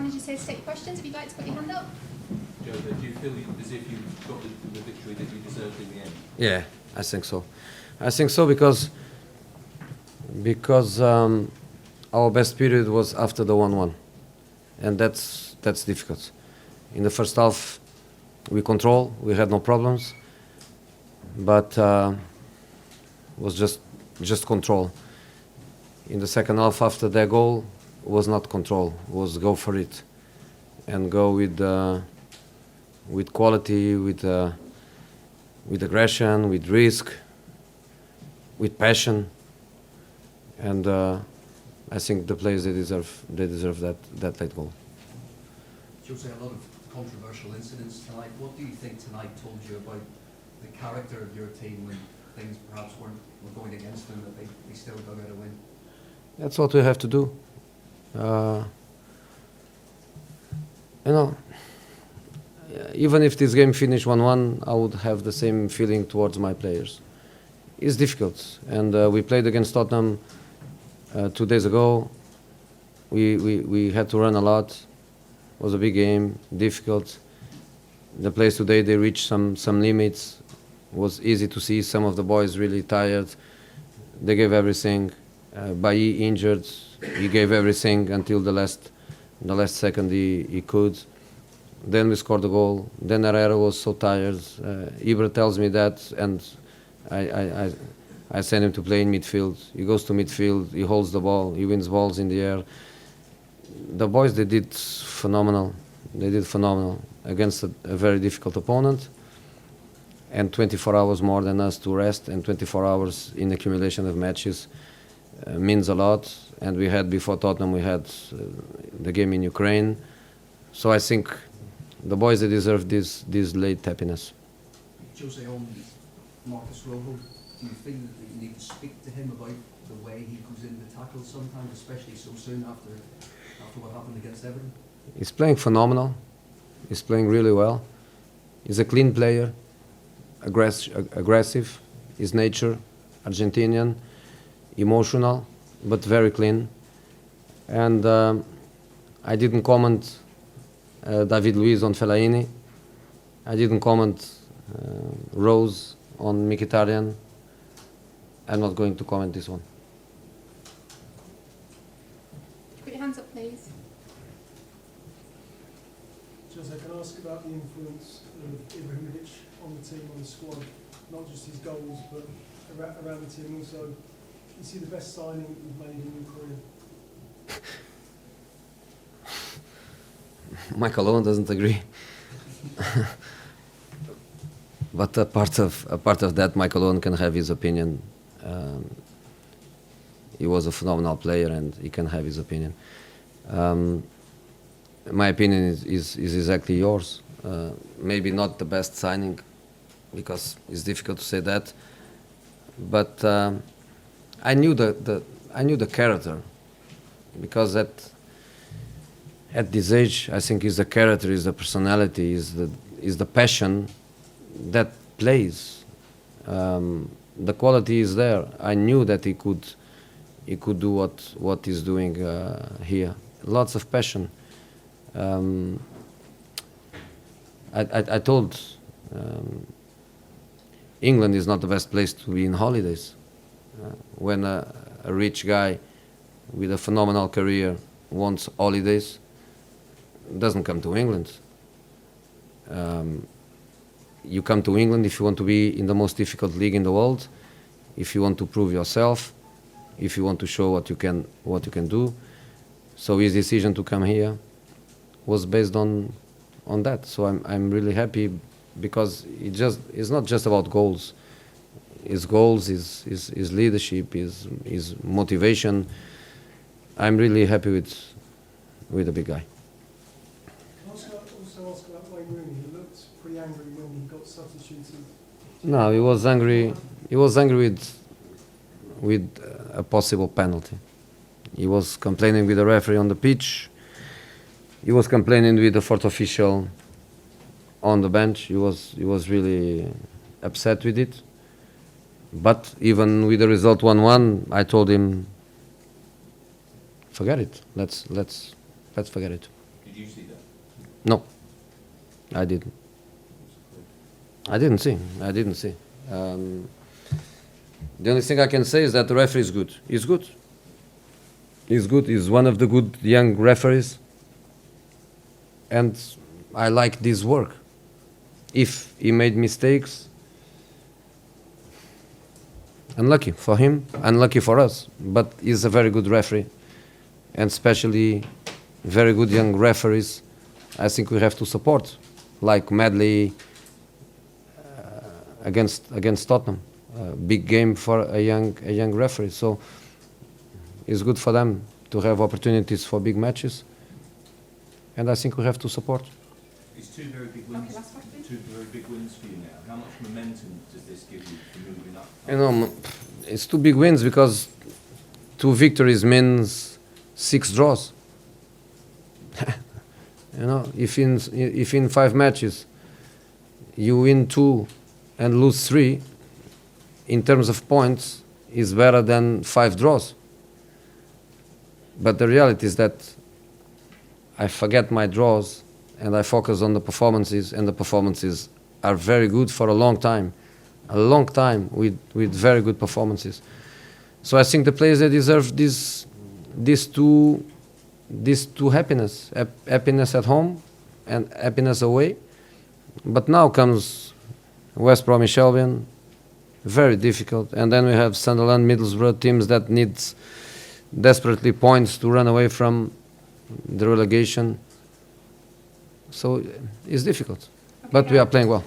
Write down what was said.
manager's here to take questions. If you'd like to put your hand up. Jose, do you feel as if you got the victory that you deserved in the end? Yeah, I think so. I think so because our best period was after the 1-1, and that's difficult. In the first half, we had no problems, but was just control. In the second half, after their goal, was not control, was go for it, and go with quality, with aggression, with risk, with passion, and I think the players they deserve that late goal. Jose, a lot of controversial incidents tonight. What do you think tonight told you about the character of your team when things perhaps were going against them, that they still got out a win? That's what we have to do. Even if this game finished 1-1, I would have the same feeling towards my players. It's difficult, and we played against Tottenham 2 days ago. We had to run a lot. It was a big game, difficult. The players today, they reached some limits. It was easy to see some of the boys really tired. They gave everything. Bailly injured, he gave everything until the last second he could. Then we scored the goal. Then Herrera was so tired. Ibra tells me that, and I send him to play in midfield. He goes to midfield, he holds the ball, he wins balls in the air. The boys, they did phenomenal. They did phenomenal against a very difficult opponent, and 24 hours more than us to rest, and 24 hours in accumulation of matches means a lot. And we had, before Tottenham, we had the game in Ukraine. So I think the boys, they deserve this late happiness. Jose, on Marcos Rojo, do you feel that you need to speak to him about the way he goes in the tackles sometimes, especially so soon after what happened against Everton? He's playing phenomenal. He's playing really well. He's a clean player, aggressive, his nature, Argentinian, emotional, but very clean. And I didn't comment David Luiz on Fellaini. I didn't comment Rose on Mkhitaryan. I'm not going to comment this one. Put your hands up, please. Jose, can I ask about the influence of Ibrahimovic on the team, on the squad? Not just his goals, but around the team also. Is he the best signing you've made in your career? Michael Owen doesn't agree. But a part of that, Michael Owen can have his opinion. He was a phenomenal player, and he can have his opinion. My opinion is exactly yours. Maybe not the best signing, because it's difficult to say that. But I knew the character, because at this age, I think is the character, is the personality, is the passion that plays. The quality is there. I knew that he could do what he's doing here. Lots of passion. I told England is not the best place to be in holidays. When a rich guy with a phenomenal career wants holidays, doesn't come to England. You come to England if you want to be in the most difficult league in the world, if you want to prove yourself, if you want to show what you can do. So his decision to come here was based on that. So I'm really happy, because it's not just about goals. His goals, his leadership, his motivation. I'm really happy with the big guy. Can I also ask about Wayne Rooney? He looked pretty angry when he got substituted. No, he was angry. He was angry with a possible penalty. He was complaining with the referee on the pitch. He was complaining with the fourth official on the bench. He was really upset with it. But even with the result 1-1, I told him, forget it. Let's forget it. You Did you see that? No, I didn't. I didn't see. I didn't see. The only thing I can say is that the referee is good. He's good. He's good. He's one of the good young referees. And I like this work. If he made mistakes, unlucky for him, unlucky for us. But he's a very good referee. And especially very good young referees, I think we have to support. Like Medley against Tottenham. Big game for a young referee. So it's good for them to have opportunities for big matches. And I think we have to support. It's two very big wins. Okay, last question. Two very big wins for you now. How much momentum does this give you for moving up? You know, it's two big wins because 2 victories means 6 draws. You know, if in 5 matches you win 2 and lose 3, in terms of points, is better than 5 draws. But the reality is that I forget my draws and I focus on the performances, and the performances are very good for a long time with very good performances. So I think the players, they deserve these two happiness at home and happiness away. But now comes West Bromwich Albion, very difficult, and then we have Sunderland, Middlesbrough, teams that needs desperately points to run away from the relegation. So it's difficult, but we are playing well.